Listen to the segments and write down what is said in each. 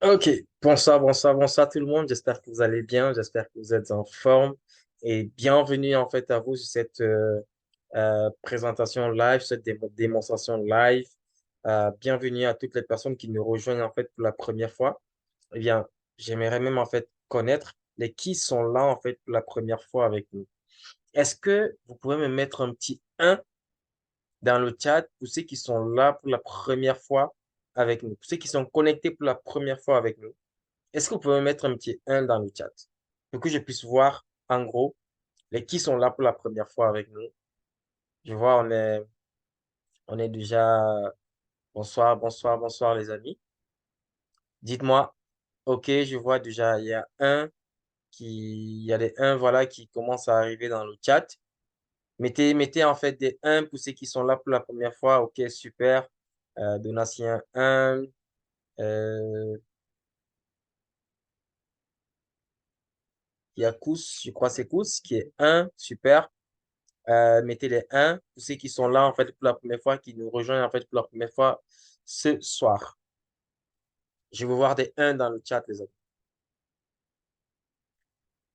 Ok, bonsoir, bonsoir, bonsoir tout le monde. J'espère que vous allez bien, j'espère que vous êtes en forme et bienvenue en fait à vous sur cette présentation live, cette démonstration live. Bienvenue à toutes les personnes qui nous rejoignent en fait pour la première fois. Eh bien, j'aimerais même en fait connaître les qui sont là en fait pour la première fois avec nous. Est-ce que vous pouvez me mettre un petit un dans le chat pour ceux qui sont là pour la première fois avec nous, pour ceux qui sont connectés pour la première fois avec nous? Est-ce que vous pouvez mettre un petit un dans le chat pour que je puisse voir en gros les qui sont là pour la première fois avec nous? Je vois, on est déjà. Bonsoir, bonsoir, bonsoir les amis. Dites-moi, ok, je vois déjà, il y a des un voilà qui commencent à arriver dans le chat. Mettez en fait des un pour ceux qui sont là pour la première fois. Ok, super. Donatien un. Euh, il y a Kous, je crois que c'est Kous qui est un. Super. Mettez les 1 pour ceux qui sont là en fait pour la première fois, qui nous rejoignent en fait pour la première fois ce soir. Je veux voir des 1 dans le chat, les amis.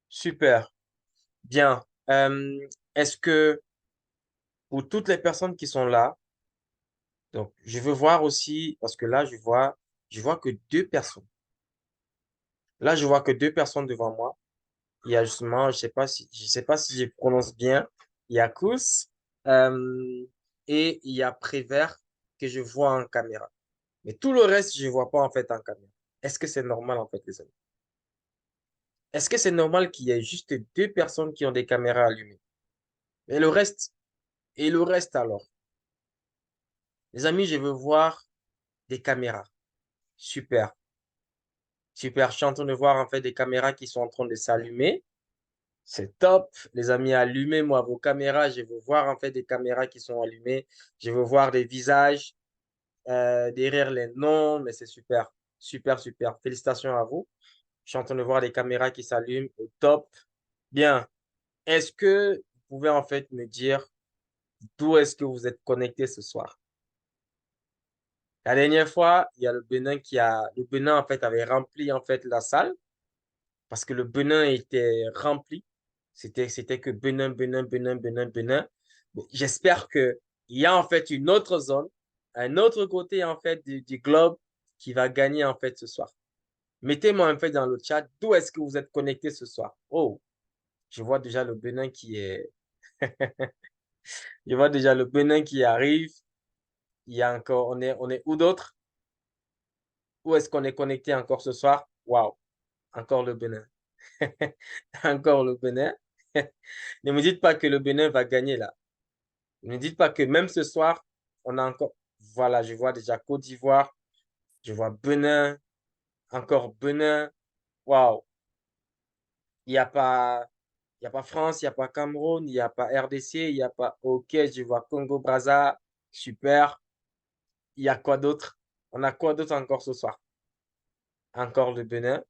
Super. Bien. Est-ce que pour toutes les personnes qui sont là, donc je veux voir aussi, parce que là, je vois que deux personnes. Là, je vois que deux personnes devant moi. Il y a justement, je sais pas si je prononce bien, il y a Kous, euh, et il y a Prévert que je vois en caméra. Mais tout le reste, je ne vois pas en fait en caméra. Est-ce que c'est normal en fait, les amis? Est-ce que c'est normal qu'il y ait juste deux personnes qui ont des caméras allumées? Et le reste alors? Les amis, je veux voir des caméras. Super, super. Je suis en train de voir en fait des caméras qui sont en train de s'allumer. C'est top. Les amis, allumez-moi vos caméras. Je veux voir en fait des caméras qui sont allumées. Je veux voir des visages derrière les noms, mais c'est super. Super, super. Félicitations à vous. Je suis en train de voir les caméras qui s'allument au top. Bien. Est-ce que vous pouvez en fait me dire d'où est-ce que vous êtes connecté ce soir? La dernière fois, il y a le Bénin en fait avait rempli en fait la salle parce que le Bénin était rempli. C'était que Bénin, Bénin, Bénin, Bénin, Bénin. Bon, j'espère que il y a en fait une autre zone, un autre côté en fait du globe qui va gagner en fait ce soir. Mettez-moi en fait dans le chat d'où est-ce que vous êtes connecté ce soir. Oh, je vois déjà le Bénin qui est Je vois déjà le Bénin qui arrive. Il y a encore, on est où d'autre? Où est-ce qu'on est connecté encore ce soir? Waouh, encore le Bénin. Encore le Bénin. Ne me dites pas que le Bénin va gagner là. Ne me dites pas que même ce soir, on a encore. Voilà, je vois déjà Côte d'Ivoire, je vois Bénin, encore Bénin. Waouh, il y a pas France, il n'y a pas Cameroun, il n'y a pas RDC, il n'y a pas. Ok, je vois Congo-Brazza. Super. Il y a quoi d'autre? On a quoi d'autre encore ce soir? Encore le Bénin.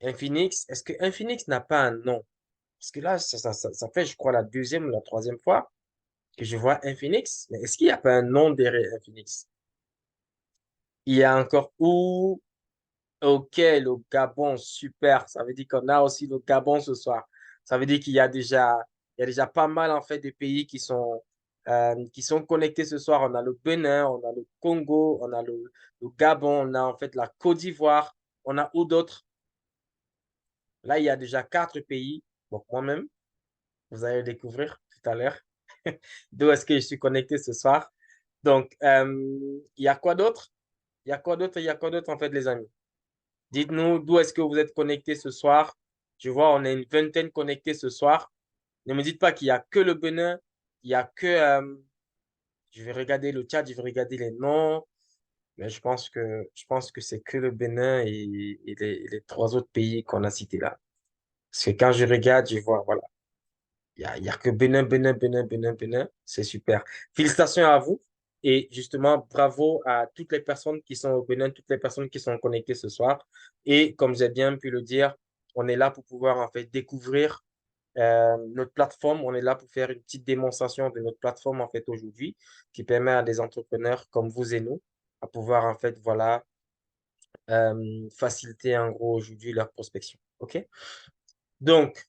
Infinix. Est-ce que Infinix n'a pas un nom? Parce que là, ça fait, je crois, la deuxième ou la troisième fois que je vois Infinix. Mais est-ce qu'il n'y a pas un nom derrière Infinix? Il y a encore où? Ok, le Gabon, super. Ça veut dire qu'on a aussi le Gabon ce soir. Ça veut dire qu'il y a déjà pas mal en fait de pays qui sont connectés ce soir. On a le Bénin, on a le Congo, on a le Gabon, on a en fait la Côte d'Ivoire, on a où d'autres? Là, il y a déjà quatre pays. Donc moi-même, vous allez le découvrir tout à l'heure. D'où est-ce que je suis connecté ce soir? Donc, il y a quoi d'autre? Il y a quoi d'autre? Il y a quoi d'autre en fait, les amis? Dites-nous d'où est-ce que vous êtes connectés ce soir. Je vois, on est une vingtaine connectés ce soir. Ne me dites pas qu'il n'y a que le Bénin. Il y a que. Je vais regarder le chat, je vais regarder les noms. Mais je pense que c'est que le Bénin et les trois autres pays qu'on a cités là. Parce que quand je regarde, je vois, voilà. Il y a que Bénin, Bénin, Bénin, Bénin, Bénin. C'est super. Félicitations à vous. Et justement, bravo à toutes les personnes qui sont au Bénin, toutes les personnes qui sont connectées ce soir. Et comme j'ai bien pu le dire, on est là pour pouvoir en fait découvrir notre plateforme. On est là pour faire une petite démonstration de notre plateforme en fait aujourd'hui, qui permet à des entrepreneurs comme vous et nous à pouvoir en fait, voilà, faciliter en gros aujourd'hui leur prospection. OK? Donc,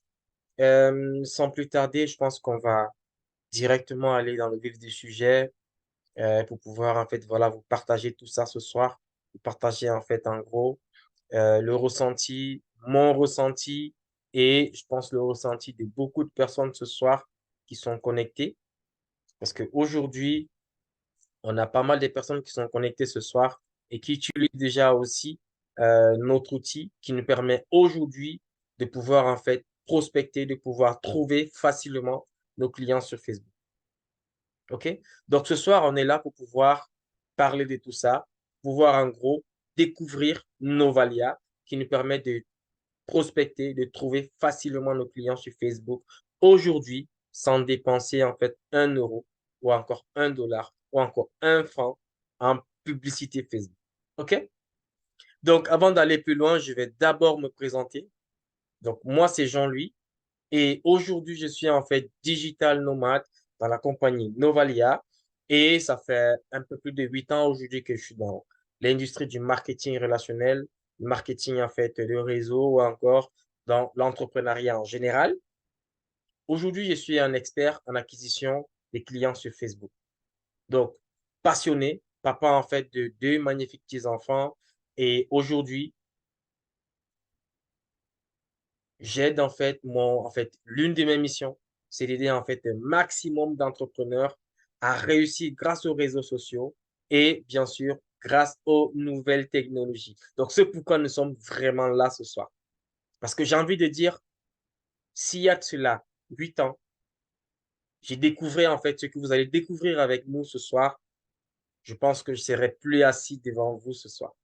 sans plus tarder, je pense qu'on va directement aller dans le vif du sujet pour pouvoir en fait voilà vous partager tout ça ce soir, vous partager en fait en gros le ressenti, mon ressenti et je pense le ressenti de beaucoup de personnes ce soir qui sont connectées parce qu'aujourd'hui, on a pas mal de personnes qui sont connectées ce soir et qui utilisent déjà aussi notre outil qui nous permet aujourd'hui de pouvoir en fait prospecter, de pouvoir trouver facilement nos clients sur Facebook. OK? Donc ce soir, on est là pour pouvoir parler de tout ça, pouvoir en gros découvrir Novalia qui nous permet de prospecter, de trouver facilement nos clients sur Facebook aujourd'hui sans dépenser en fait 1 euro ou encore 1 dollar ou encore 1 franc en publicité Facebook. OK? Donc avant d'aller plus loin, je vais d'abord me présenter. Donc moi, c'est Jean-Louis et aujourd'hui, je suis en fait digital nomade dans la compagnie Novalia et ça fait un peu plus de 8 ans aujourd'hui que je suis dans l'industrie du marketing relationnel, le marketing en fait de réseau ou encore dans l'entrepreneuriat en général. Aujourd'hui, je suis un expert en acquisition des clients sur Facebook. Donc, passionné, papa en fait de deux magnifiques petits-enfants et aujourd'hui, j'aide l'une de mes missions, c'est d'aider en fait un maximum d'entrepreneurs à réussir grâce aux réseaux sociaux et bien sûr grâce aux nouvelles technologies. Donc, c'est pourquoi nous sommes vraiment là ce soir. Parce que j'ai envie de dire, s'il y a de cela 8 ans, j'ai découvert en fait ce que vous allez découvrir avec nous ce soir. Je pense que je serai plus assis devant vous ce soir.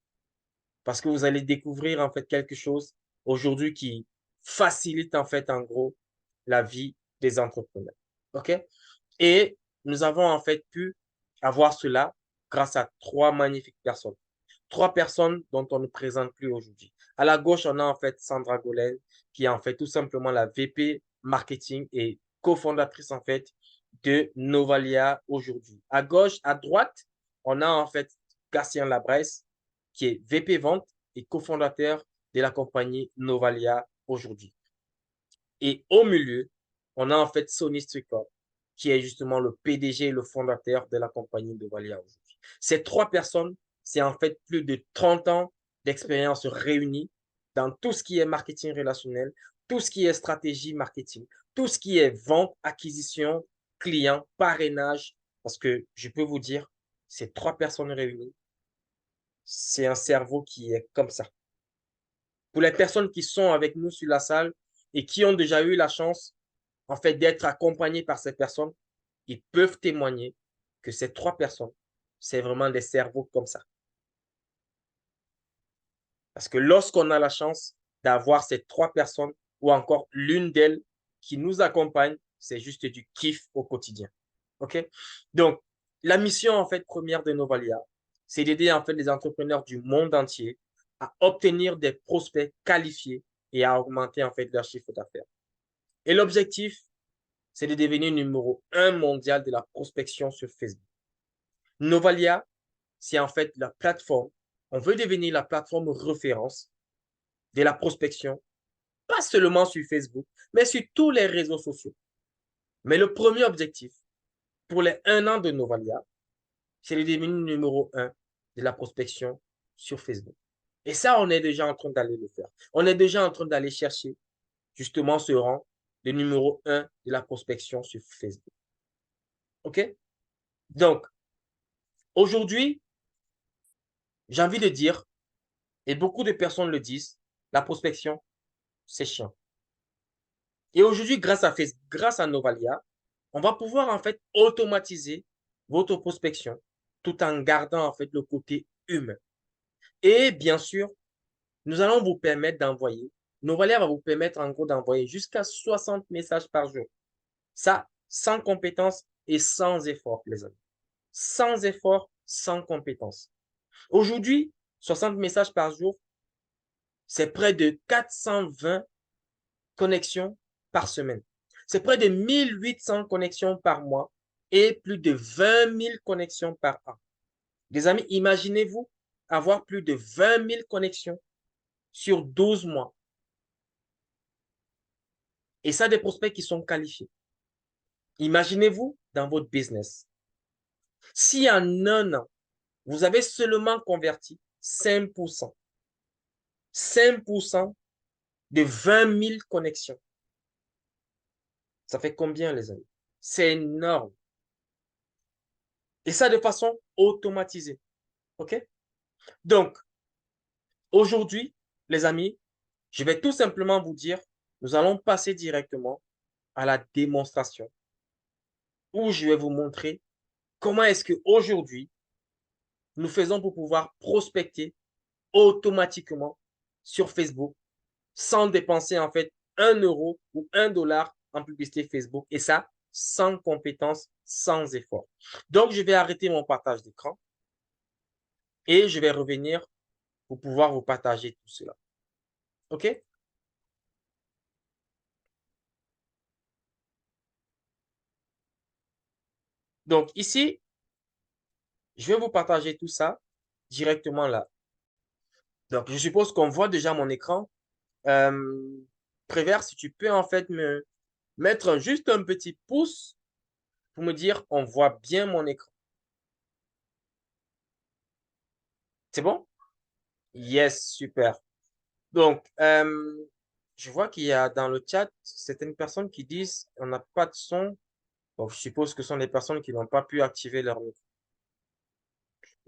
Parce que vous allez découvrir en fait quelque chose aujourd'hui qui facilite en fait en gros la vie des entrepreneurs. OK? Et nous avons en fait pu avoir cela grâce à trois magnifiques personnes. Trois personnes dont on ne présente plus aujourd'hui. À la gauche, on a en fait Sandra Golen, qui est en fait tout simplement la VP marketing et cofondatrice en fait de Novalia aujourd'hui. À gauche, à droite, on a en fait Gatien Labresse, qui est VP vente et cofondateur de la compagnie Novalia aujourd'hui. Et au milieu, on a en fait Sonny Strickland, qui est justement le PDG et le fondateur de la compagnie Novalia aujourd'hui. Ces trois personnes, c'est en fait plus de 30 ans d'expérience réunie dans tout ce qui est marketing relationnel, tout ce qui est stratégie marketing, tout ce qui est vente, acquisition, client, parrainage. Parce que je peux vous dire, ces trois personnes réunies, c'est un cerveau qui est comme ça. Pour les personnes qui sont avec nous sur la salle et qui ont déjà eu la chance, en fait, d'être accompagnés par ces personnes, ils peuvent témoigner que ces trois personnes, c'est vraiment des cerveaux comme ça. Parce que lorsqu'on a la chance d'avoir ces trois personnes ou encore l'une d'elles qui nous accompagne, c'est juste du kiff au quotidien. OK? Donc, la mission en fait première de Novalia, c'est d'aider en fait les entrepreneurs du monde entier à obtenir des prospects qualifiés et à augmenter en fait leur chiffre d'affaires. Et l'objectif, c'est de devenir numéro 1 mondial de la prospection sur Facebook. Novalia, c'est en fait la plateforme. On veut devenir la plateforme référence de la prospection, pas seulement sur Facebook, mais sur tous les réseaux sociaux. Mais le premier objectif pour les 1 an de Novalia, c'est de devenir numéro 1 de la prospection sur Facebook. Et ça, on est déjà en train d'aller le faire. On est déjà en train d'aller chercher justement ce rang de numéro 1 de la prospection sur Facebook. OK? Donc, aujourd'hui, j'ai envie de dire, et beaucoup de personnes le disent, la prospection, c'est chiant. Et aujourd'hui, grâce à Facebook, grâce à Novalia, on va pouvoir en fait automatiser votre prospection tout en gardant en fait le côté humain. Et bien sûr, nous allons vous permettre d'envoyer, Novalia va vous permettre en gros d'envoyer jusqu'à 60 messages par jour. Ça, sans compétence et sans effort, les amis. Sans effort, sans compétence. Aujourd'hui, 60 messages par jour, c'est près de 420 connexions par semaine. C'est près de 1800 connexions par mois et plus de 20 000 connexions par an. Les amis, imaginez-vous avoir plus de 20 000 connexions sur 12 mois. Et ça, des prospects qui sont qualifiés. Imaginez-vous dans votre business. Si en un an, vous avez seulement converti 5%, 5% de 20 000 connexions, ça fait combien, les amis? C'est énorme. Et ça de façon automatisée. OK? Donc, aujourd'hui, les amis, je vais tout simplement vous dire, nous allons passer directement à la démonstration où je vais vous montrer comment est-ce qu'aujourd'hui, nous faisons pour pouvoir prospecter automatiquement sur Facebook sans dépenser en fait 1 € ou 1 $ en publicité Facebook et ça sans compétence, sans effort. Donc, je vais arrêter mon partage d'écran et je vais revenir pour pouvoir vous partager tout cela. OK? Donc, ici, je vais vous partager tout ça directement là. Donc, je suppose qu'on voit déjà mon écran. Prévert, si tu peux en fait me mettre juste un petit pouce pour me dire on voit bien mon écran. C'est bon? Yes, super. Donc, je vois qu'il y a dans le chat certaines personnes qui disent on n'a pas de son. Donc, je suppose que ce sont des personnes qui n'ont pas pu activer leur micro.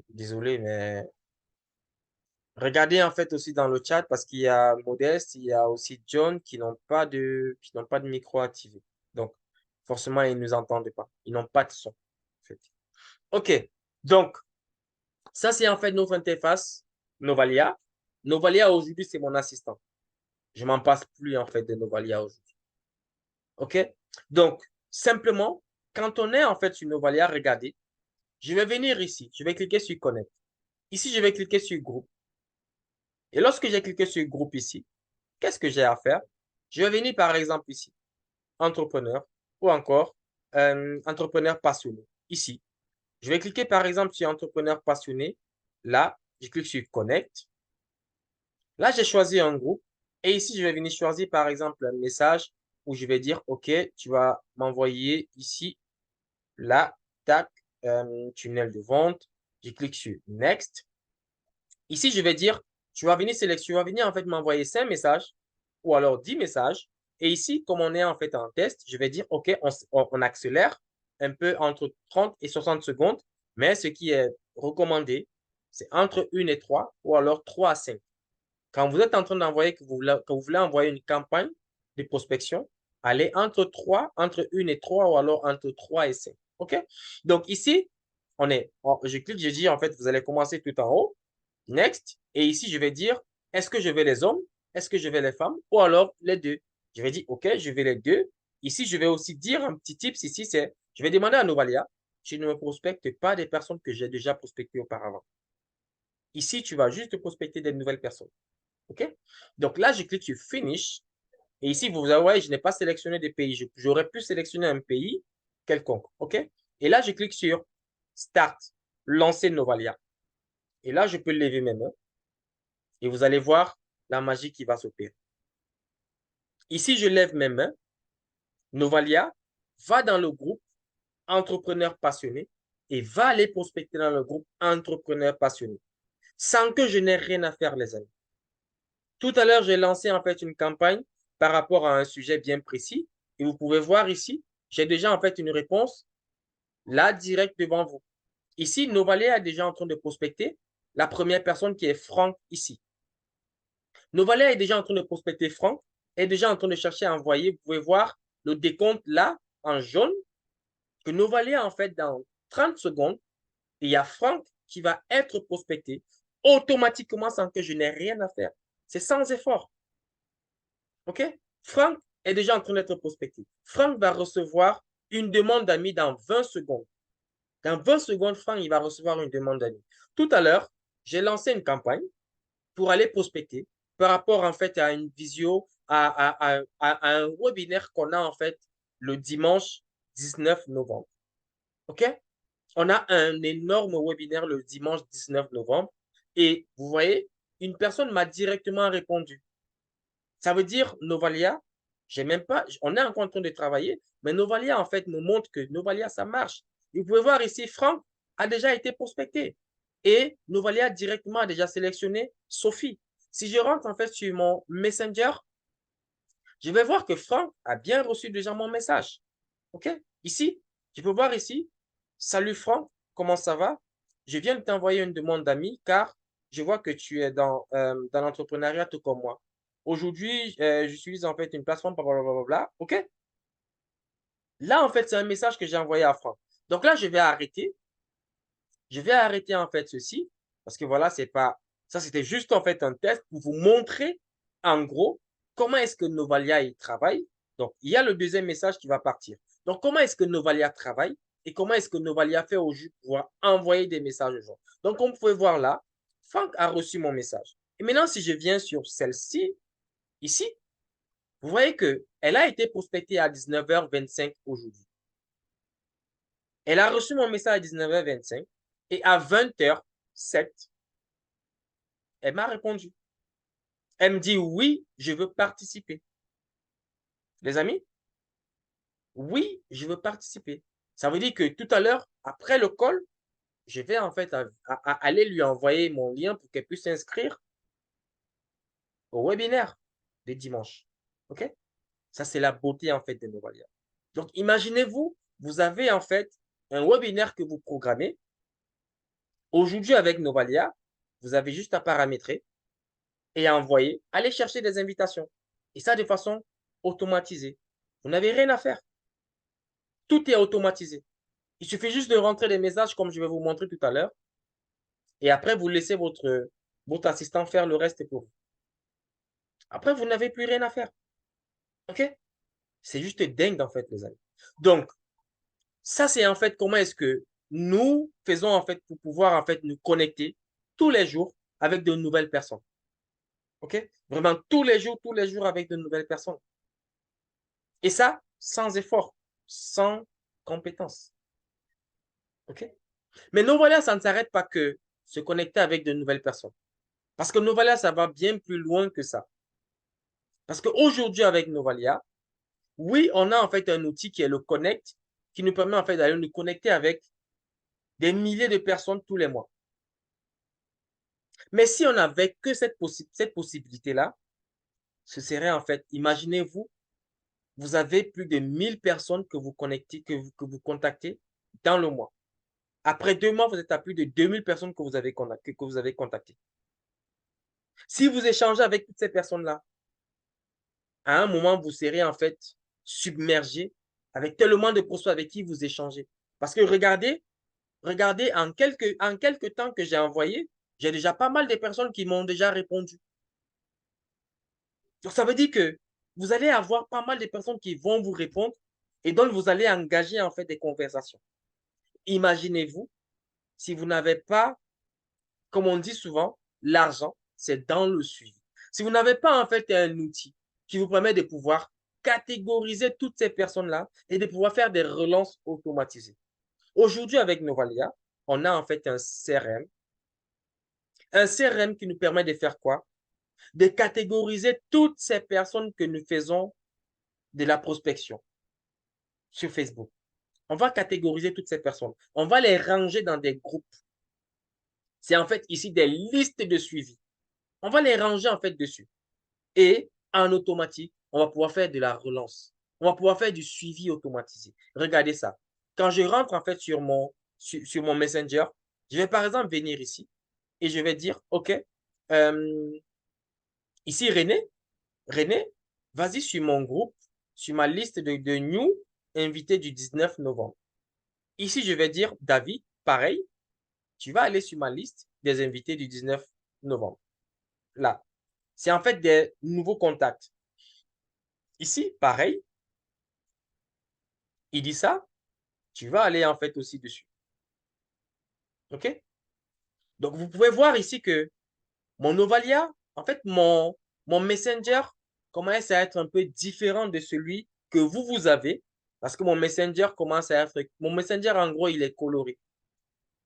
Désolé, mais regardez en fait aussi dans le chat parce qu'il y a Modeste, il y a aussi John qui n'ont pas de micro activé. Donc, forcément, ils ne nous entendent pas. Ils n'ont pas de son. En fait. OK. Donc, ça, c'est en fait notre interface Novalia. Novalia, aujourd'hui, c'est mon assistant. Je m'en passe plus, en fait, de Novalia aujourd'hui. OK? Donc, simplement, quand on est, en fait, sur Novalia, regardez, je vais venir ici. Je vais cliquer sur Connect. Ici, je vais cliquer sur Groupe. Et lorsque j'ai cliqué sur Groupe ici, qu'est-ce que j'ai à faire? Je vais venir, par exemple, ici, Entrepreneur, ou encore Entrepreneur passionné. Ici, je vais cliquer, par exemple, sur Entrepreneur passionné. Là, je clique sur Connect. Là, j'ai choisi un groupe et ici, je vais venir choisir par exemple un message où je vais dire, OK, tu vas m'envoyer ici, là, tac, tunnel de vente. Je clique sur Next. Ici, je vais dire, tu vas venir sélectionner, tu vas venir en fait m'envoyer 5 messages ou alors 10 messages. Et ici, comme on est en fait en test, je vais dire, OK, on accélère un peu entre 30 et 60 secondes, mais ce qui est recommandé, c'est entre 1 et 3 ou alors 3 à 5. Quand vous êtes en train d'envoyer, que vous voulez envoyer une campagne de prospection, allez entre 1 et 3 ou alors entre 3 et 5. OK? Donc ici, je clique, je dis en fait, vous allez commencer tout en haut, next, et ici, je vais dire, est-ce que je vais les hommes, est-ce que je vais les femmes, ou alors les deux. Je vais dire, OK, je vais les deux. Ici, je vais aussi dire un petit tips ici, c'est, je vais demander à Novalia, je ne me prospecte pas des personnes que j'ai déjà prospectées auparavant. Ici, tu vas juste prospecter des nouvelles personnes. OK? Donc là, je clique sur Finish. Et ici, vous voyez, je n'ai pas sélectionné des pays. J'aurais pu sélectionner un pays quelconque. OK? Et là, je clique sur Start, lancer Novalia. Et là, je peux lever mes mains. Et vous allez voir la magie qui va s'opérer. Ici, je lève mes mains. Novalia va dans le groupe Entrepreneurs passionnés et va aller prospecter dans le groupe Entrepreneurs passionnés sans que je n'ai rien à faire, les amis. Tout à l'heure, j'ai lancé en fait une campagne par rapport à un sujet bien précis. Et vous pouvez voir ici, j'ai déjà en fait une réponse là, direct devant vous. Ici, Novalia est déjà en train de prospecter la première personne qui est Franck ici. Novalia est déjà en train de prospecter Franck, est déjà en train de chercher à envoyer. Vous pouvez voir le décompte là, en jaune, que Novalia, en fait, dans 30 secondes, il y a Franck qui va être prospecté automatiquement sans que je n'ai rien à faire. C'est sans effort. OK? Franck est déjà en train d'être prospecté. Franck va recevoir une demande d'amis dans 20 secondes. Dans 20 secondes, Franck, il va recevoir une demande d'amis. Tout à l'heure, j'ai lancé une campagne pour aller prospecter par rapport en fait à une visio, à un webinaire qu'on a en fait le dimanche 19 novembre. OK? On a un énorme webinaire le dimanche 19 novembre Et vous voyez, une personne m'a directement répondu. Ça veut dire, Novalia, j'ai même pas, on est encore en train de travailler, mais Novalia, en fait, nous montre que Novalia, ça marche. Et vous pouvez voir ici, Franck a déjà été prospecté. Et Novalia directement a déjà sélectionné Sophie. Si je rentre, en fait, sur mon Messenger, je vais voir que Franck a bien reçu déjà mon message. OK? Ici, je peux voir ici, salut Franck, comment ça va? Je viens de t'envoyer une demande d'amis car je vois que tu es dans l'entrepreneuriat tout comme moi. Aujourd'hui, j'utilise en fait une plateforme, blablabla. OK? Là, en fait, c'est un message que j'ai envoyé à Franck. Donc là, je vais arrêter. Je vais arrêter en fait ceci parce que voilà, c'est pas ça, c'était juste en fait un test pour vous montrer en gros comment est-ce que Novalia il travaille. Donc, il y a le deuxième message qui va partir. Donc, comment est-ce que Novalia travaille et comment est-ce que Novalia fait au juste pour envoyer des messages aux gens. Donc, comme vous pouvez voir là, Franck a reçu mon message. Et maintenant, si je viens sur celle-ci, ici, vous voyez que elle a été prospectée à 19h25 aujourd'hui. Elle a reçu mon message à 19h25 et à 20h07, elle m'a répondu. Elle me dit oui, je veux participer. Les amis, oui, je veux participer. Ça veut dire que tout à l'heure, après le call, je vais en fait aller lui envoyer mon lien pour qu'elle puisse s'inscrire au webinaire de dimanche. OK? Ça, c'est la beauté en fait de Novalia. Donc, imaginez-vous, vous avez en fait un webinaire que vous programmez. Aujourd'hui, avec Novalia, vous avez juste à paramétrer et à envoyer, aller chercher des invitations. Et ça de façon automatisée. Vous n'avez rien à faire. Tout est automatisé. Il suffit juste de rentrer des messages comme je vais vous montrer tout à l'heure. Et après, vous laissez votre assistant faire le reste pour vous. Après, vous n'avez plus rien à faire. OK? C'est juste dingue en fait, les amis. Donc, ça, c'est en fait comment est-ce que nous faisons en fait pour pouvoir en fait nous connecter tous les jours avec de nouvelles personnes. OK? Vraiment tous les jours avec de nouvelles personnes. Et ça, sans effort, sans compétence. OK? Mais Novalia, ça ne s'arrête pas que se connecter avec de nouvelles personnes. Parce que Novalia, ça va bien plus loin que ça. Parce qu'aujourd'hui, avec Novalia, oui, on a en fait un outil qui est le Connect, qui nous permet en fait d'aller nous connecter avec des milliers de personnes tous les mois. Mais si on n'avait que cette possibilité-là, ce serait en fait, imaginez-vous, vous avez plus de 1000 personnes que vous connectez, que vous contactez dans le mois. Après 2 mois, vous êtes à plus de 2000 personnes que vous avez contactées. Si vous échangez avec toutes ces personnes-là, à un moment, vous serez en fait submergé avec tellement de prospects avec qui vous échangez. Parce que regardez en quelques temps que j'ai envoyé, j'ai déjà pas mal de personnes qui m'ont déjà répondu. Donc, ça veut dire que vous allez avoir pas mal de personnes qui vont vous répondre et donc vous allez engager en fait des conversations. Imaginez-vous, si vous n'avez pas, comme on dit souvent, l'argent, c'est dans le suivi. Si vous n'avez pas en fait un outil qui vous permet de pouvoir catégoriser toutes ces personnes-là et de pouvoir faire des relances automatisées. Aujourd'hui, avec Novalia, on a en fait un CRM. Un CRM qui nous permet de faire quoi? De catégoriser toutes ces personnes que nous faisons de la prospection sur Facebook. On va catégoriser toutes ces personnes. On va les ranger dans des groupes. C'est en fait ici des listes de suivi. On va les ranger en fait dessus. Et en automatique, on va pouvoir faire de la relance. On va pouvoir faire du suivi automatisé. Regardez ça. Quand je rentre en fait sur mon Messenger, je vais par exemple venir ici et je vais dire, OK, ici René, vas-y sur mon groupe, sur ma liste de new invités du 19 novembre. Ici, je vais dire David, pareil, tu vas aller sur ma liste des invités du 19 novembre. Là, c'est en fait des nouveaux contacts. Ici, pareil, il dit ça, tu vas aller en fait aussi dessus. OK? Donc, vous pouvez voir ici que mon Novalia, en fait, mon Messenger commence à être un peu différent de celui que vous avez. Parce que mon Messenger commence à être... Mon Messenger, en gros, il est coloré.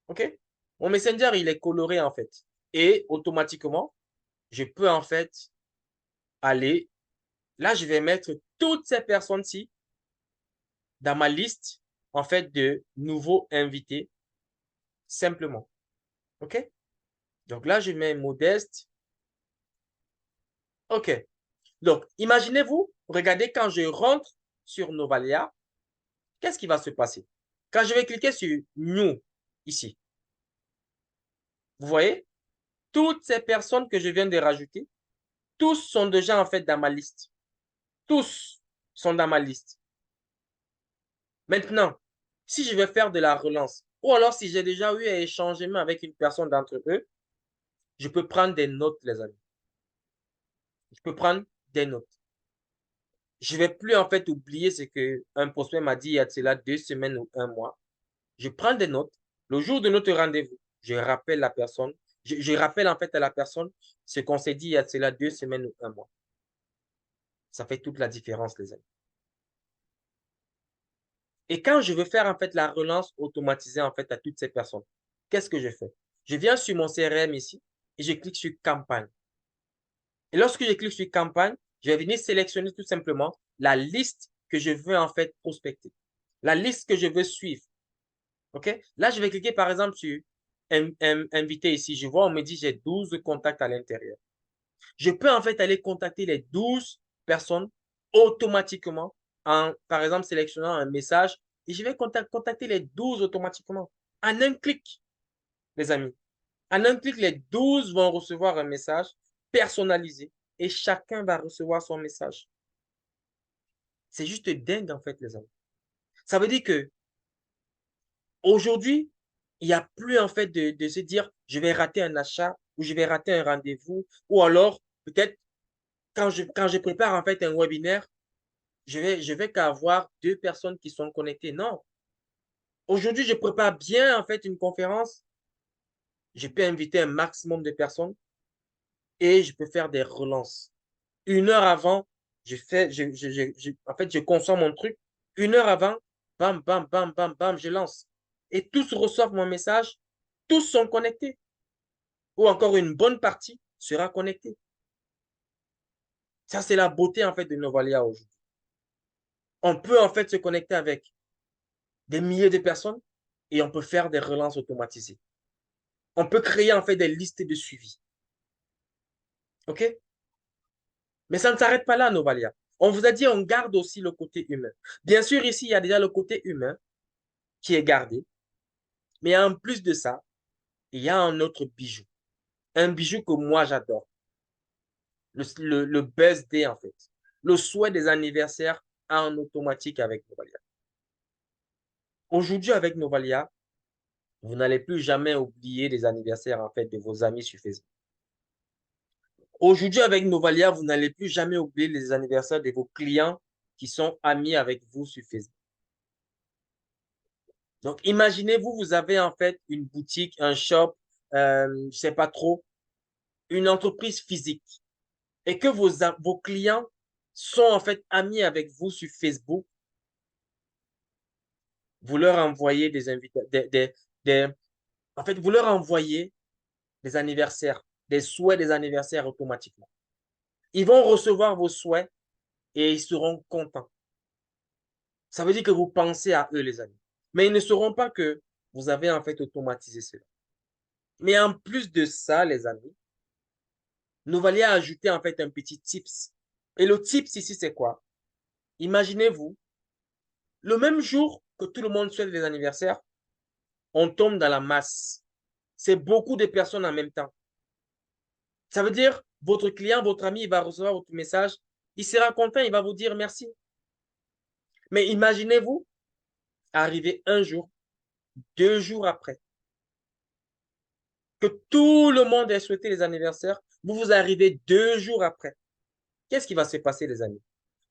OK? Mon Messenger, il est coloré, en fait. Et automatiquement, je peux en fait aller, là, je vais mettre toutes ces personnes-ci dans ma liste, en fait, de nouveaux invités, simplement. OK? Donc là, je mets Modeste. OK. Donc, imaginez-vous, regardez quand je rentre sur Novalia, qu'est-ce qui va se passer? Quand je vais cliquer sur New, ici, vous voyez, toutes ces personnes que je viens de rajouter, tous sont déjà en fait dans ma liste. Tous sont dans ma liste. Maintenant, si je vais faire de la relance, ou alors si j'ai déjà eu un échangement avec une personne d'entre eux, je peux prendre des notes, les amis. Je peux prendre des notes. Je ne vais plus en fait oublier ce qu'un prospect m'a dit il y a de cela 2 semaines ou un mois. Je prends des notes. Le jour de notre rendez-vous, je rappelle la personne. Je rappelle en fait à la personne ce qu'on s'est dit il y a de cela 2 semaines ou un mois. Ça fait toute la différence, les amis. Et quand je veux faire en fait la relance automatisée en fait à toutes ces personnes, qu'est-ce que je fais? Je viens sur mon CRM ici et je clique sur campagne. Et lorsque je clique sur campagne, je vais venir sélectionner tout simplement la liste que je veux en fait prospecter. La liste que je veux suivre. OK? Là, je vais cliquer par exemple sur inviter ici. Je vois, on me dit j'ai 12 contacts à l'intérieur. Je peux en fait aller contacter les 12 personnes automatiquement en, par exemple, sélectionnant un message et je vais contacter les 12 automatiquement. En un clic, les amis. En un clic, les 12 vont recevoir un message personnalisé et chacun va recevoir son message. C'est juste dingue en fait, les amis. Ça veut dire que aujourd'hui, il n'y a plus en fait de se dire je vais rater un achat ou je vais rater un rendez-vous ou alors peut-être quand je prépare en fait un webinaire, je vais qu'avoir 2 personnes qui sont connectées. Non. Aujourd'hui, je prépare bien en fait une conférence. Je peux inviter un maximum de personnes et je peux faire des relances. 1 heure avant, en fait, je consomme mon truc. 1 heure avant, bam, bam, bam, bam, bam, je lance. Et tous reçoivent mon message. Tous sont connectés. Ou encore une bonne partie sera connectée. Ça, c'est la beauté en fait de Novalia aujourd'hui. On peut en fait se connecter avec des milliers de personnes et on peut faire des relances automatisées. On peut créer en fait des listes de suivi. OK? Mais ça ne s'arrête pas là, Novalia. On vous a dit, on garde aussi le côté humain. Bien sûr, ici, il y a déjà le côté humain qui est gardé. Mais en plus de ça, il y a un autre bijou. Un bijou que moi, j'adore. Le birthday, en fait. Le souhait des anniversaires en automatique avec Novalia. Aujourd'hui, avec Novalia, vous n'allez plus jamais oublier les anniversaires, en fait, de vos amis sur Facebook. Aujourd'hui, avec Novalia, vous n'allez plus jamais oublier les anniversaires de vos clients qui sont amis avec vous sur Facebook. Donc, imaginez-vous, vous avez en fait une boutique, un shop, je ne sais pas trop, une entreprise physique et que vos clients sont en fait amis avec vous sur Facebook. Vous leur envoyez des invitations, en fait, vous leur envoyez des anniversaires, des souhaits des anniversaires automatiquement. Ils vont recevoir vos souhaits et ils seront contents. Ça veut dire que vous pensez à eux, les amis. Mais ils ne sauront pas que vous avez en fait automatisé cela. Mais en plus de ça, les amis, nous allons ajouter en fait un petit tips. Et le tips ici, c'est quoi? Imaginez-vous, le même jour que tout le monde souhaite les anniversaires, on tombe dans la masse. C'est beaucoup de personnes en même temps. Ça veut dire, votre client, votre ami, il va recevoir votre message, il sera content, il va vous dire merci. Mais imaginez-vous, arriver un jour, 2 jours après, que tout le monde ait souhaité les anniversaires, vous arrivez 2 jours après. Qu'est-ce qui va se passer, les amis?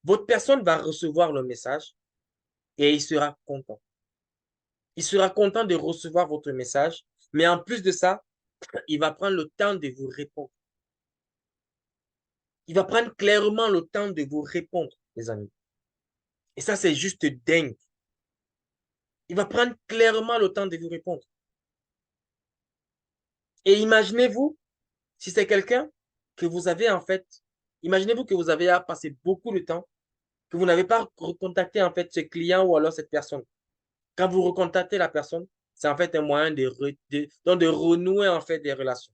Votre personne va recevoir le message et il sera content. Il sera content de recevoir votre message, mais en plus de ça, il va prendre le temps de vous répondre. Il va prendre clairement le temps de vous répondre, les amis. Et ça, c'est juste dingue. Il va prendre clairement le temps de vous répondre. Et imaginez-vous, Si c'est quelqu'un que vous avez en fait, imaginez-vous que vous avez à passer beaucoup de temps, que vous n'avez pas recontacté en fait ce client ou alors cette personne. Quand vous recontactez la personne, c'est en fait un moyen donc de renouer en fait des relations.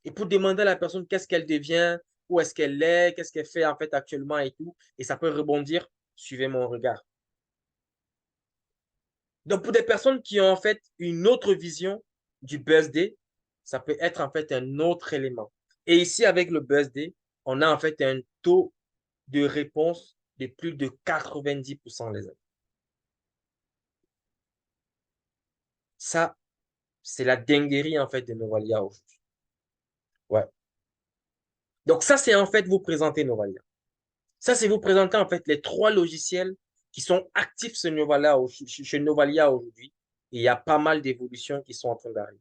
Et pour demander à la personne qu'est-ce qu'elle devient, où est-ce qu'elle est, qu'est-ce qu'elle fait en fait actuellement et tout. Et ça peut rebondir, suivez mon regard. Donc pour des personnes qui ont en fait une autre vision du BuzzDay, ça peut être en fait un autre élément. Et ici avec le BuzzDay, on a en fait un taux de réponse de plus de 90% les amis. Ça, c'est la dinguerie en fait de Novalia aujourd'hui. Ouais. Donc ça, c'est en fait vous présenter Novalia. Ça, c'est vous présenter en fait les trois logiciels qui sont actifs chez Novalia aujourd'hui. Et il y a pas mal d'évolutions qui sont en train d'arriver.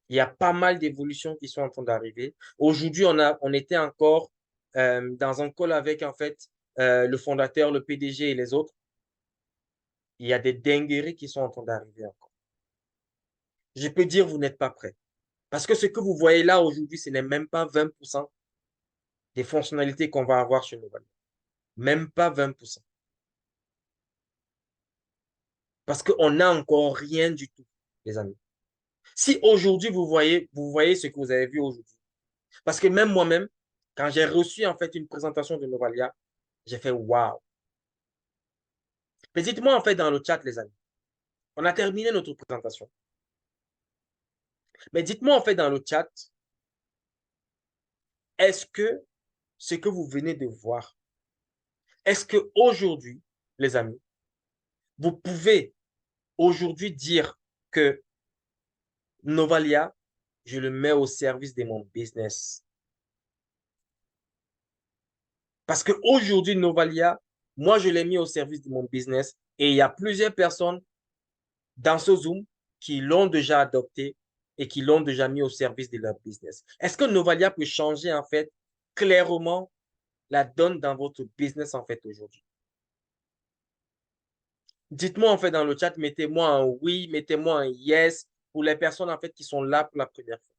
Il y a pas mal d'évolutions qui sont en train d'arriver. Aujourd'hui, on était encore dans un call avec en fait le fondateur, le PDG et les autres. Il y a des dingueries qui sont en train d'arriver encore. Je peux dire, vous n'êtes pas prêts. Parce que ce que vous voyez là aujourd'hui, ce n'est même pas 20% des fonctionnalités qu'on va avoir chez Novalia. Même pas 20%. Parce qu'on n'a encore rien du tout, les amis. Si aujourd'hui, vous voyez ce que vous avez vu aujourd'hui. Parce que même moi-même, quand j'ai reçu en fait une présentation de Novalia, j'ai fait waouh. Mais dites-moi en fait dans le chat, les amis. On a terminé notre présentation. Mais dites-moi en fait dans le chat, est-ce que ce que vous venez de voir, est-ce que aujourd'hui, les amis, vous pouvez aujourd'hui dire que Novalia, je le mets au service de mon business. Parce qu'aujourd'hui, Novalia, moi, je l'ai mis au service de mon business et il y a plusieurs personnes dans ce Zoom qui l'ont déjà adopté et qui l'ont déjà mis au service de leur business. Est-ce que Novalia peut changer, en fait, clairement la donne dans votre business, en fait, aujourd'hui? Dites-moi, en fait, dans le chat, mettez-moi un oui, mettez-moi un yes pour les personnes, en fait, qui sont là pour la première fois.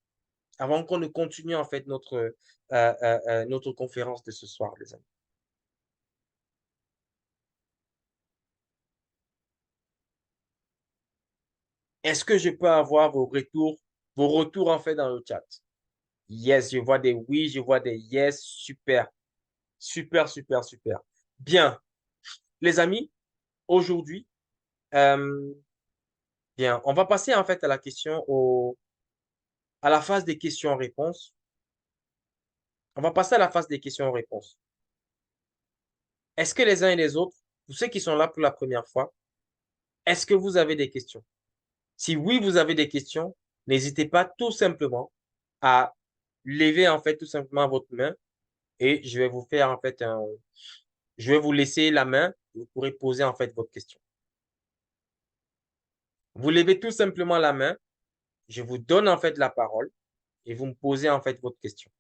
Avant qu'on ne continue, en fait, notre conférence de ce soir, les amis. Est-ce que je peux avoir vos retours en fait dans le chat? Yes, je vois des oui, je vois des yes. Super, super, super, super. Bien, les amis, aujourd'hui, euh, bien, on va passer en fait à la à la phase des questions-réponses. On va passer à la phase des questions-réponses. Est-ce que les uns et les autres, tous ceux qui sont là pour la première fois, est-ce que vous avez des questions? Si oui, vous avez des questions, n'hésitez pas tout simplement à lever en fait tout simplement votre main et je vais vous faire en fait je vais vous laisser la main. Vous pourrez poser en fait votre question. Vous levez tout simplement la main. Je vous donne en fait la parole et vous me posez en fait votre question.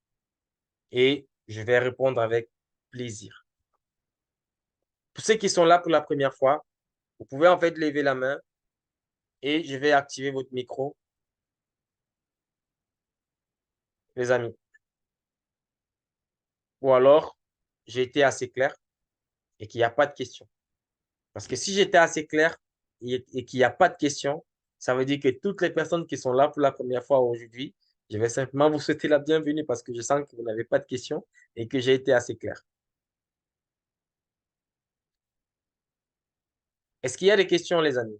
Et je vais répondre avec plaisir. Pour ceux qui sont là pour la première fois, vous pouvez en fait lever la main et je vais activer votre micro, les amis. Ou alors, j'ai été assez clair et qu'il n'y a pas de question. Parce que si j'étais assez clair et qu'il n'y a pas de question, ça veut dire que toutes les personnes qui sont là pour la première fois aujourd'hui, je vais simplement vous souhaiter la bienvenue parce que je sens que vous n'avez pas de questions et que j'ai été assez clair. Est-ce qu'il y a des questions, les amis?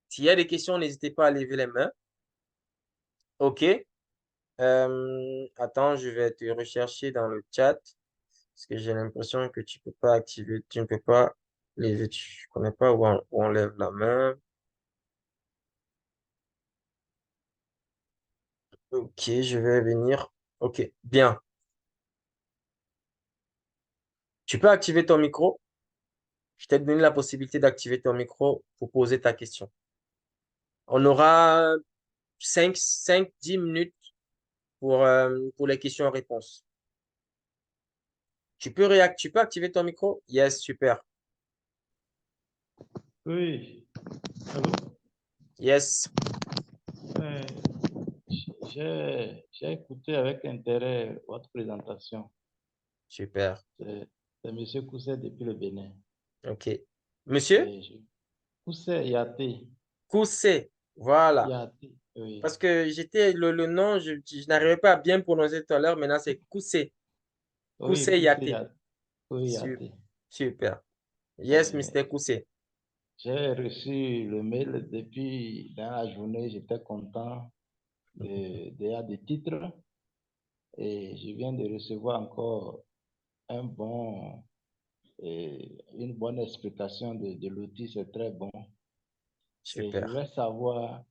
S'il y a des questions, n'hésitez pas à lever les mains. OK. Attends, je vais te rechercher dans le chat parce que j'ai l'impression que tu peux pas activer, tu ne peux pas lever, tu connais pas où on lève la main. OK, je vais venir. OK, bien. Tu peux activer ton micro. Je t'ai donné la possibilité d'activer ton micro pour poser ta question. On aura 10 minutes pour les questions-réponses. Tu peux activer ton micro? Yes, super. Oui, allô? Yes. Euh, J'ai écouté avec intérêt votre présentation. Super. C'est c'est M. Kousset depuis le Bénin. OK. Monsieur Et je- Kousset Yaté. Koussé. Voilà. Yaté, oui. Parce que le nom, je n'arrivais pas à bien prononcer tout à l'heure. Maintenant, c'est Koussé. Oui, Koussé Kousset Yaté. Yaté. Oui, Su- Yaté. Super. Yes, Mr. Et Koussé. j'ai reçu le mail depuis dans la journée. J'étais content des titres. Et je viens de recevoir encore un bon, une bonne explication de l'outil. C'est très bon. Et je Super. voudrais savoir,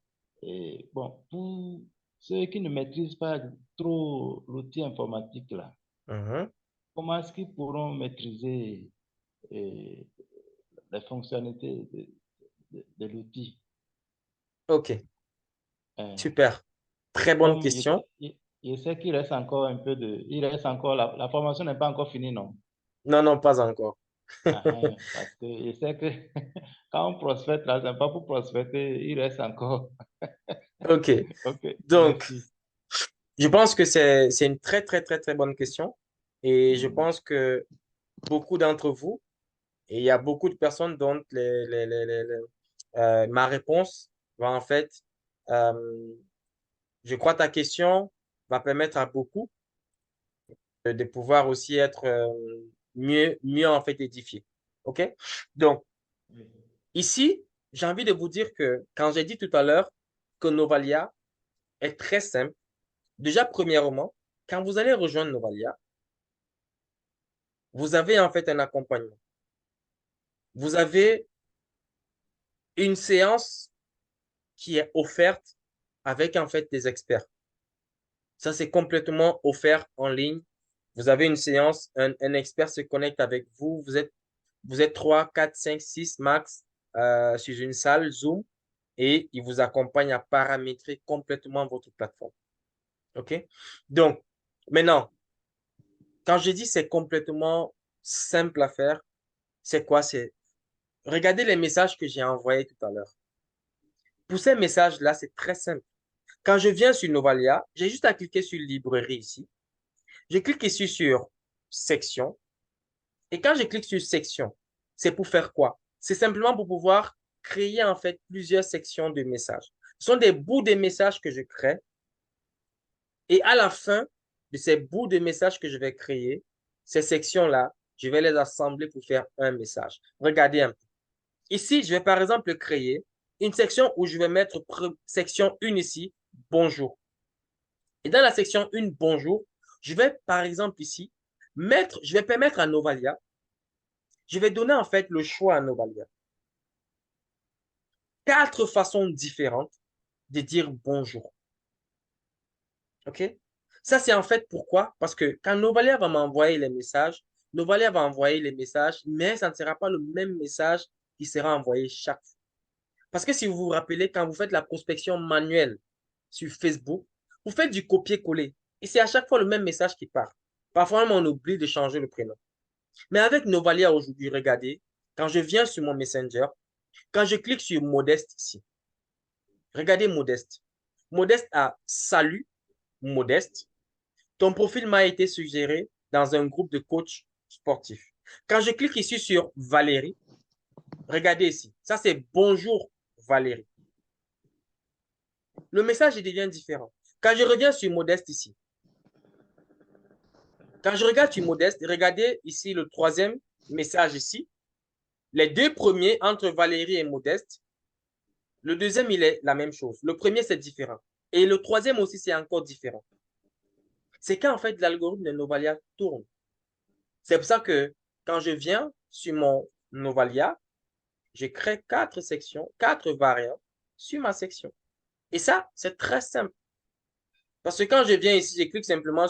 bon, pour ceux qui ne maîtrisent pas trop l'outil informatique là, Mhm. comment est-ce qu'ils pourront maîtriser euh, les fonctionnalités de l'outil? OK. Hein? Super. Très bonne Comme question. je sais qu'il reste encore un peu il reste encore, la formation n'est pas encore finie, non? Non, non, pas encore. Ah, hein, parce que je sais que quand on prospecte là, c'est pas pour prospecter, il reste encore. OK. Ok, Donc, merci. je pense que c'est une très, très, très, très bonne question. Et je Hmm. pense que beaucoup d'entre vous, et il y a beaucoup de personnes dont ma réponse va en fait, euh, je crois ta question va permettre à beaucoup de pouvoir aussi être mieux en fait édifiés. OK? Donc, ici, j'ai envie de vous dire que quand j'ai dit tout à l'heure que Novalia est très simple, déjà, premièrement, quand vous allez rejoindre Novalia, vous avez en fait un accompagnement. Vous avez une séance qui est offerte avec en fait des experts. Ça, c'est complètement offert en ligne. Vous avez une séance, un expert se connecte avec vous. Vous êtes 3, 4, 5, 6 max sur une salle Zoom et il vous accompagne à paramétrer complètement votre plateforme. OK? Donc, maintenant, quand je dis c'est complètement simple à faire, c'est quoi? C'est regardez les messages que j'ai envoyés tout à l'heure. Pour ces messages-là, c'est très simple. Quand je viens sur Novalia, j'ai juste à cliquer sur librairie ici. Je clique ici sur section. Et quand je clique sur section, c'est pour faire quoi? C'est simplement pour pouvoir créer en fait plusieurs sections de messages. Ce sont des bouts de messages que je crée. Et à la fin de ces bouts de messages que je vais créer, ces sections-là, je vais les assembler pour faire un message. Regardez un peu. Ici, je vais par exemple créer une section où je vais mettre section 1 ici, bonjour. Et dans la section 1, bonjour, je vais par exemple ici je vais permettre à Novalia, je vais donner en fait le choix à Novalia. 4 façons différentes de dire bonjour. OK? Ça, c'est en fait pourquoi? Parce que quand Novalia va m'envoyer les messages, Novalia va envoyer les messages, mais ça ne sera pas le même message qui sera envoyé chaque fois. Parce que si vous vous rappelez, quand vous faites la prospection manuelle sur Facebook, vous faites du copier-coller. Et c'est à chaque fois le même message qui part. Parfois même, on oublie de changer le prénom. Mais avec Novalia aujourd'hui, regardez, quand je viens sur mon Messenger, quand je clique sur Modeste ici, regardez Modeste. Modeste a Salut, Modeste. Ton profil m'a été suggéré dans un groupe de coachs sportifs. Quand je clique ici sur Valérie, regardez ici. Ça, c'est Bonjour Valérie. Le message devient différent. Quand je reviens sur Modeste ici, quand je regarde sur Modeste, regardez ici le troisième message ici. Les deux premiers entre Valérie et Modeste, le deuxième, il est la même chose. Le premier, c'est différent. Et le troisième aussi, c'est encore différent. C'est quand en fait l'algorithme de Novalia tourne. C'est pour ça que quand je viens sur mon Novalia, je crée 4 sections, 4 variants sur ma section. Et ça, c'est très simple. Parce que quand je viens ici, je clique simplement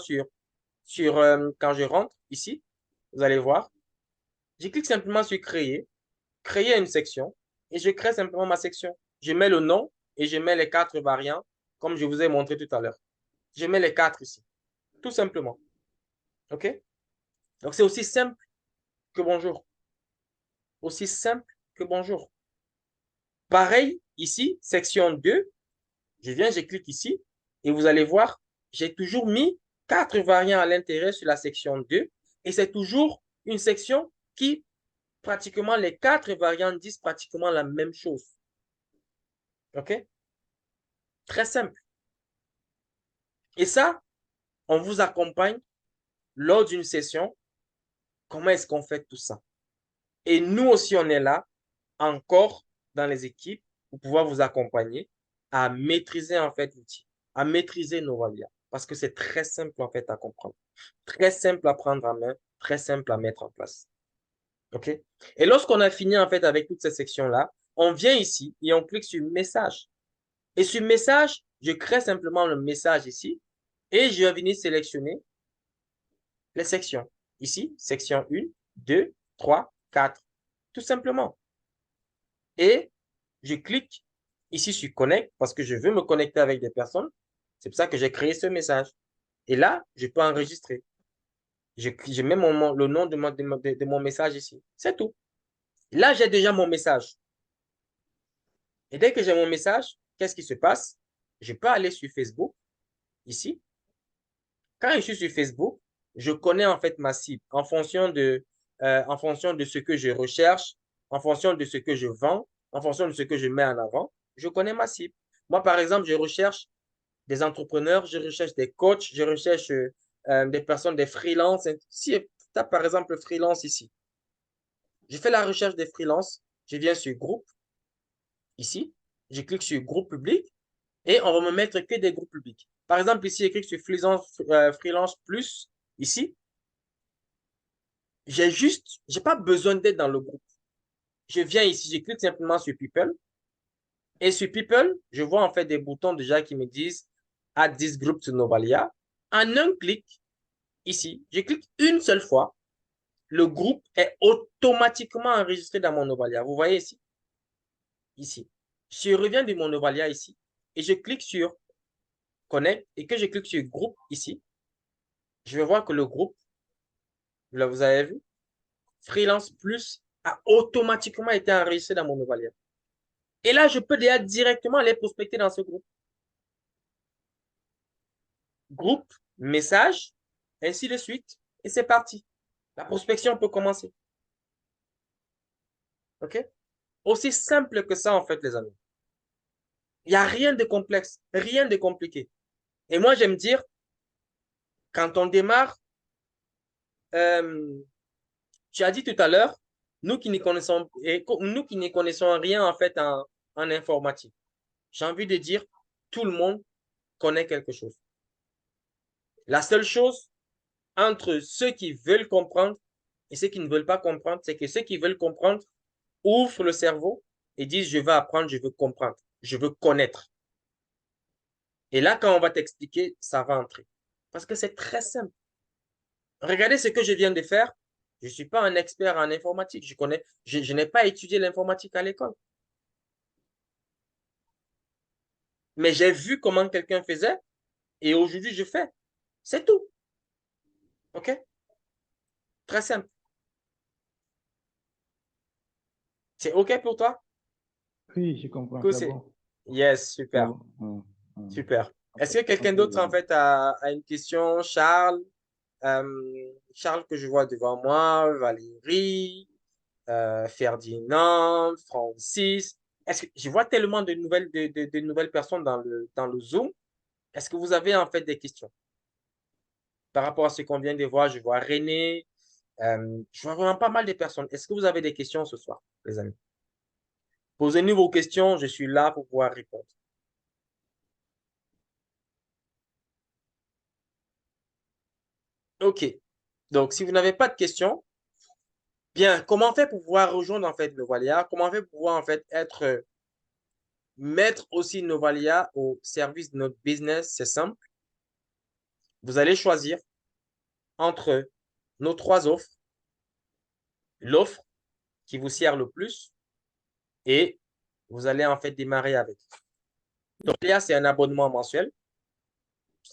quand je rentre ici, vous allez voir, je clique simplement sur créer, créer une section, et je crée simplement ma section. Je mets le nom et je mets les 4 variants, comme je vous ai montré tout à l'heure. Je mets les 4 ici, tout simplement. OK? Donc, c'est aussi simple que bonjour. Aussi simple que bonjour. Pareil, ici, section 2, je viens, je clique ici. Et vous allez voir, j'ai toujours mis 4 variants à l'intérieur sur la section 2. Et c'est toujours une section qui, pratiquement, les 4 variants disent pratiquement la même chose. OK? Très simple. Et ça, on vous accompagne lors d'une session. Comment est-ce qu'on fait tout ça? Et nous aussi, on est là, encore dans les équipes, pour pouvoir vous accompagner à maîtriser en fait l'outil, à maîtriser Novalia. Parce que c'est très simple en fait à comprendre, très simple à prendre en main, très simple à mettre en place. OK? Et lorsqu'on a fini en fait avec toutes ces sections-là, on vient ici et on clique sur Message. Et sur Message, je crée simplement le message ici et je vais venir sélectionner les sections. Ici, section 1, 2, 3, 4. Tout simplement. Et je clique ici sur Connect parce que je veux me connecter avec des personnes. C'est pour ça que j'ai créé ce message. Et là, je peux enregistrer. Je mets le nom de mon message ici. C'est tout. Là, j'ai déjà mon message. Et dès que j'ai mon message, qu'est-ce qui se passe? Je peux aller sur Facebook, ici. Quand je suis sur Facebook, je connais en fait ma cible en fonction de ce que je recherche, en fonction de ce que je vends, en fonction de ce que je mets en avant. Je connais ma cible. Moi, par exemple, je recherche des entrepreneurs, je recherche des coachs, je recherche des personnes, des freelances. Si tu as par exemple freelance ici, je fais la recherche des freelances, je viens sur groupe, ici, je clique sur groupe public et on va me mettre que des groupes publics. Par exemple, ici, je clique sur freelance plus, ici, j'ai pas besoin d'être dans le groupe. Je viens ici, je clique simplement sur People. Et sur People, je vois en fait des boutons déjà qui me disent Add this group to Novalia. En un clic, ici, je clique une seule fois, le groupe est automatiquement enregistré dans mon Novalia. Vous voyez ici? Ici. Je reviens de mon Novalia ici et je clique sur Connect et que je clique sur groupe ici. Je vais voir que le groupe, là vous avez vu, Freelance Plus a automatiquement été enregistré dans mon Novalia. Et là, je peux déjà directement aller prospecter dans ce groupe. Groupe, message, ainsi de suite. Et c'est parti. La prospection peut commencer. OK? Aussi simple que ça, en fait, les amis. Il n'y a rien de complexe, rien de compliqué. Et moi, j'aime dire, quand on démarre, euh, tu as dit tout à l'heure, nous qui ne connaissons rien, en fait, en informatique. J'ai envie de dire, tout le monde connaît quelque chose. La seule chose entre ceux qui veulent comprendre et ceux qui ne veulent pas comprendre, c'est que ceux qui veulent comprendre ouvrent le cerveau et disent, je veux apprendre, je veux comprendre, je veux connaître. Et là, quand on va t'expliquer, ça va entrer. Parce que c'est très simple. Regardez ce que je viens de faire. Je ne suis pas un expert en informatique. Je n'ai pas étudié l'informatique à l'école. Mais j'ai vu comment quelqu'un faisait et aujourd'hui, je fais. C'est tout. OK? Très simple. C'est OK pour toi? Oui, je comprends, Cool, c'est bon. Yes, C'est super. bon. Hum. Super. On Est-ce peut, que on quelqu'un peut y d'autre, en aller. fait, a une question? Charles, Charles que je vois devant moi, Valérie, Ferdinand, Francis. Est-ce que je vois tellement de nouvelles personnes dans le Zoom? Est-ce que vous avez en fait des questions par rapport à ce qu'on vient de voir? Je vois René, je vois vraiment pas mal de personnes. Est-ce que vous avez des questions ce soir, les amis? Posez-nous vos questions, je suis là pour pouvoir répondre. OK. Donc, si vous n'avez pas de questions, bien, comment on fait pour pouvoir rejoindre en fait Novalia? Comment on fait pour pouvoir en fait mettre aussi Novalia au service de notre business? C'est simple. Vous allez choisir entre nos 3 offres, l'offre qui vous sert le plus et vous allez en fait démarrer avec. Donc là, c'est un abonnement mensuel.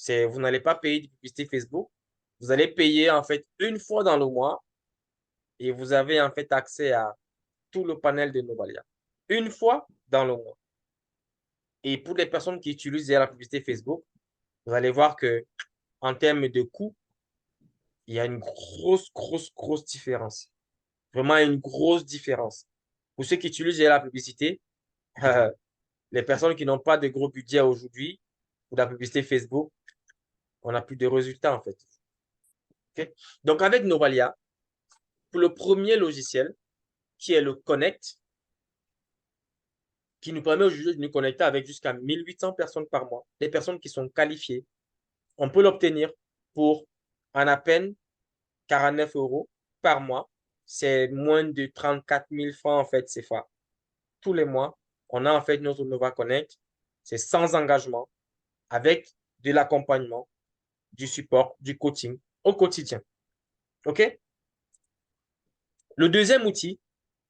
Vous n'allez pas payer de publicité Facebook. Vous allez payer en fait une fois dans le mois et vous avez en fait accès à tout le panel de Novalia. Une fois dans le mois. Et pour les personnes qui utilisent la publicité Facebook, vous allez voir que en termes de coût, il y a une grosse différence. Vraiment une grosse différence. Pour ceux qui utilisent déjà la publicité, les personnes qui n'ont pas de gros budget aujourd'hui, pour la publicité Facebook, on n'a plus de résultats en fait. Ok. Donc avec Novalia, pour le premier logiciel, qui est le Connect, qui nous permet aujourd'hui de nous connecter avec jusqu'à 1800 personnes par mois, des personnes qui sont qualifiées, on peut l'obtenir pour en à peine 49 euros par mois. C'est moins de 34 000 francs en fait CFA. Tous les mois, on a en fait notre Nova Connect. C'est sans engagement, avec de l'accompagnement, du support, du coaching au quotidien. OK? Le deuxième outil,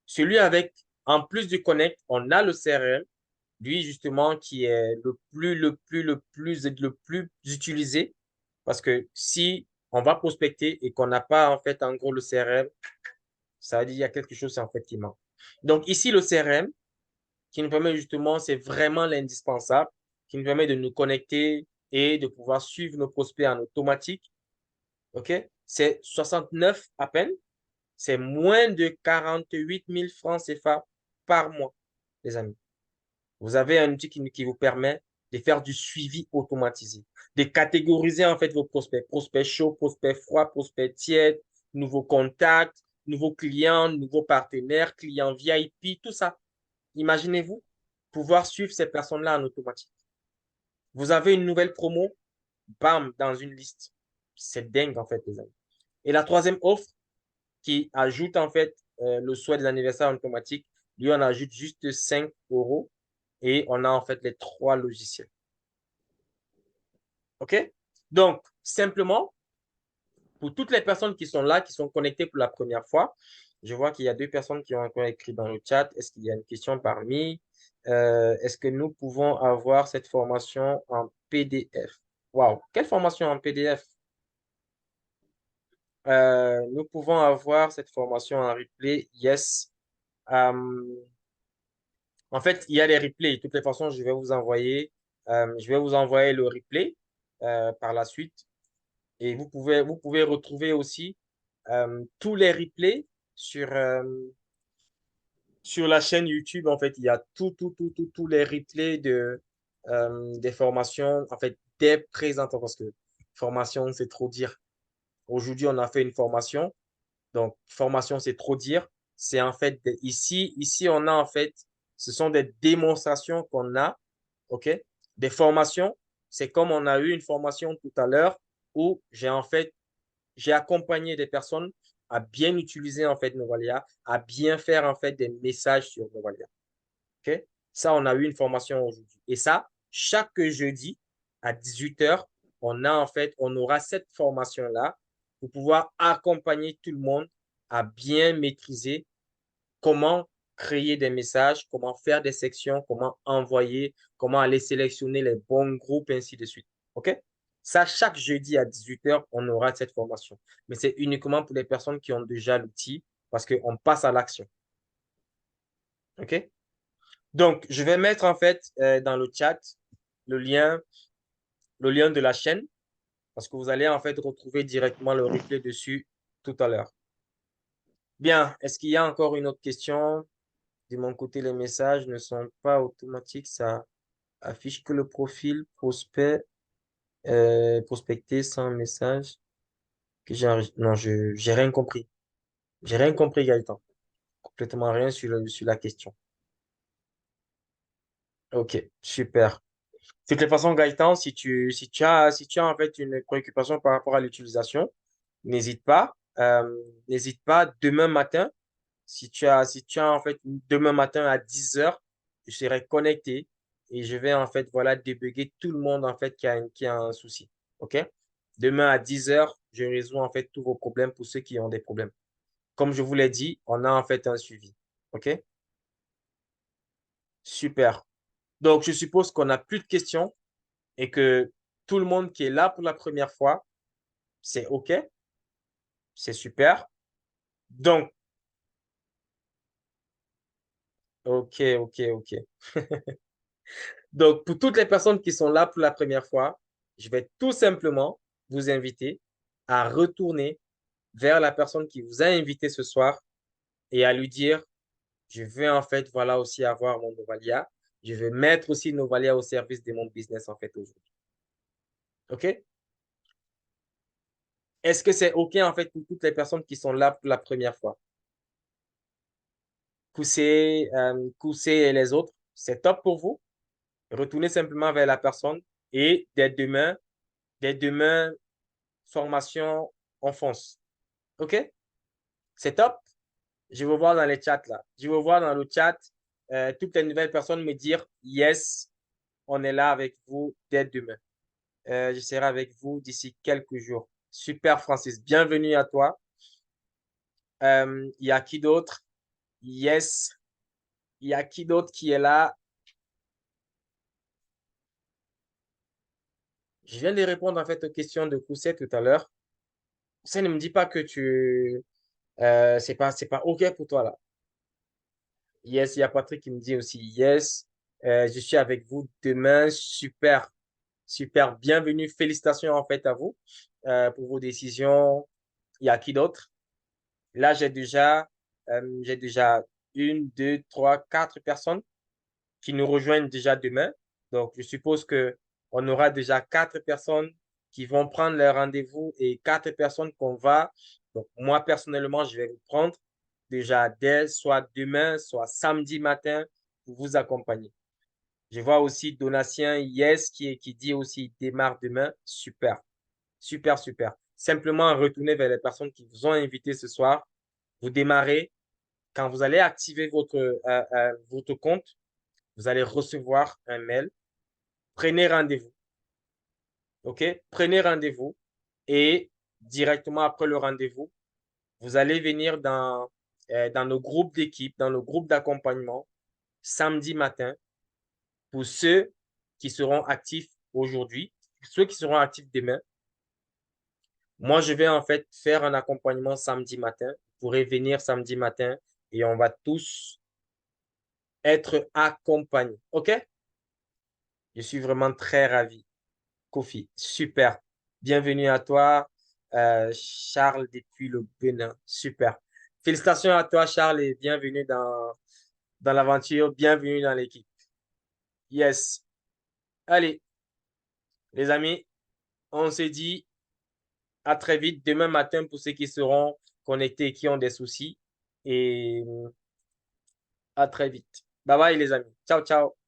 celui avec, en plus du Connect, on a le CRM, lui justement qui est le plus utilisé parce que si on va prospecter et qu'on n'a pas en fait en gros le CRM, ça veut dire qu'il y a quelque chose en fait qui manque. Donc ici le CRM qui nous permet justement, c'est vraiment l'indispensable, qui nous permet de nous connecter et de pouvoir suivre nos prospects en automatique. OK? C'est 69 à peine. C'est moins de 48 000 francs CFA par mois, les amis. Vous avez un outil qui vous permet de faire du suivi automatisé, de catégoriser en fait vos prospects, prospects chauds, prospects froids, prospects tièdes, nouveaux contacts, nouveaux clients, nouveaux partenaires, clients VIP, tout ça. Imaginez-vous pouvoir suivre ces personnes-là en automatique. Vous avez une nouvelle promo, bam, dans une liste. C'est dingue en fait, les amis. Et la troisième offre qui ajoute en fait le souhait de l'anniversaire automatique, lui, on ajoute juste 5 euros et on a en fait les trois logiciels. OK? Donc, simplement, pour toutes les personnes qui sont là, qui sont connectées pour la première fois, je vois qu'il y a deux personnes qui ont encore écrit dans le chat. Est-ce qu'il y a une question parmi? Est-ce que nous pouvons avoir cette formation en PDF? Waouh, quelle formation en PDF? Nous pouvons avoir cette formation en replay. Yes. Euh, En fait, il y a les replays. De toutes les façons, je vais vous envoyer le replay par la suite. Et vous pouvez retrouver aussi tous les replays sur, sur la chaîne YouTube. En fait, il y a tous les replays des formations, en fait, des présentations. Parce que formation, c'est trop dire. Aujourd'hui, on a fait une formation. Donc, formation, c'est trop dire. C'est en fait, ici, on a en fait, ce sont des démonstrations qu'on a, OK? Des formations, c'est comme on a eu une formation tout à l'heure où j'ai accompagné des personnes à bien utiliser en fait Novalia, à bien faire en fait des messages sur Novalia. OK? Ça, on a eu une formation aujourd'hui. Et ça, chaque jeudi à 18 heures, on aura cette formation-là pour pouvoir accompagner tout le monde à bien maîtriser comment créer des messages, comment faire des sections, comment envoyer, comment aller sélectionner les bons groupes, ainsi de suite. OK? Ça, chaque jeudi à 18 heures, on aura cette formation. Mais c'est uniquement pour les personnes qui ont déjà l'outil parce qu'on passe à l'action. OK? Donc, je vais mettre en fait dans le chat le lien, le lien de la chaîne parce que vous allez en fait retrouver directement le replay dessus tout à l'heure. Bien, est-ce qu'il y a encore une autre question? De mon côté, les messages ne sont pas automatiques. Ça affiche que le profil prospect, prospecté sans message. Non, j'ai rien compris. J'ai rien compris, Gaëtan. Complètement rien sur la question. Ok, super. De toutes les façons, Gaëtan, si tu as en fait une préoccupation par rapport à l'utilisation, n'hésite pas. N'hésite pas demain matin. Si tu as en fait demain matin à 10 heures, je serai connecté et je vais en fait voilà débugger tout le monde en fait qui a un souci. OK? Demain à 10 heures, je résous en fait tous vos problèmes pour ceux qui ont des problèmes. Comme je vous l'ai dit, on a en fait un suivi. OK? Super. Donc, je suppose qu'on n'a plus de questions et que tout le monde qui est là pour la première fois, c'est OK, c'est super. Donc, OK. Donc, pour toutes les personnes qui sont là pour la première fois, je vais tout simplement vous inviter à retourner vers la personne qui vous a invité ce soir et à lui dire, je veux en fait, voilà aussi avoir mon Novalia. Je veux mettre aussi Novalia au service de mon business en fait aujourd'hui. OK? Est-ce que c'est OK en fait pour toutes les personnes qui sont là pour la première fois? Koussé et les autres, c'est top pour vous? Retournez simplement vers la personne et dès demain, formation, on fonce. OK? C'est top? Je veux voir dans les chats là. Je veux voir dans le chat toutes les nouvelles personnes me dire yes, on est là avec vous dès demain. Je serai avec vous d'ici quelques jours. Super, Francis. Bienvenue à toi. Il y a qui d'autre? Yes. Il y a qui d'autre qui est là? Je viens de répondre en fait aux questions de Kousset tout à l'heure. Ça ne me dit pas que c'est pas OK pour toi là. Yes, il y a Patrick qui me dit aussi yes. Je suis avec vous demain. Super, super. Bienvenue. Félicitations en fait à vous pour vos décisions. Il y a qui d'autre? Là, j'ai déjà une, deux, trois, quatre personnes qui nous rejoignent déjà demain. Donc, je suppose que on aura déjà quatre personnes qui vont prendre leur rendez-vous et quatre personnes qu'on va. Donc, moi, personnellement, je vais vous prendre déjà dès soit demain, soit samedi matin pour vous accompagner. Je vois aussi Donatien Yes qui dit aussi démarre demain. Super, super, super. Simplement retournez vers les personnes qui vous ont invité ce soir. Vous démarrez. Quand vous allez activer votre compte, vous allez recevoir un mail. Prenez rendez-vous. OK? Prenez rendez-vous et directement après le rendez-vous, vous allez venir dans nos groupes d'équipe, dans nos groupes d'accompagnement samedi matin pour ceux qui seront actifs aujourd'hui, ceux qui seront actifs demain. Moi, je vais en fait faire un accompagnement samedi matin. Vous pourrez venir samedi matin et on va tous être accompagnés. OK? Je suis vraiment très ravi. Kofi, super. Bienvenue à toi, Charles, depuis le Bénin. Super. Félicitations à toi, Charles, et bienvenue dans l'aventure. Bienvenue dans l'équipe. Yes. Allez, les amis, on se dit à très vite demain matin pour ceux qui seront connectés et qui ont des soucis. Et à très vite. Bye bye, les amis. Ciao, ciao.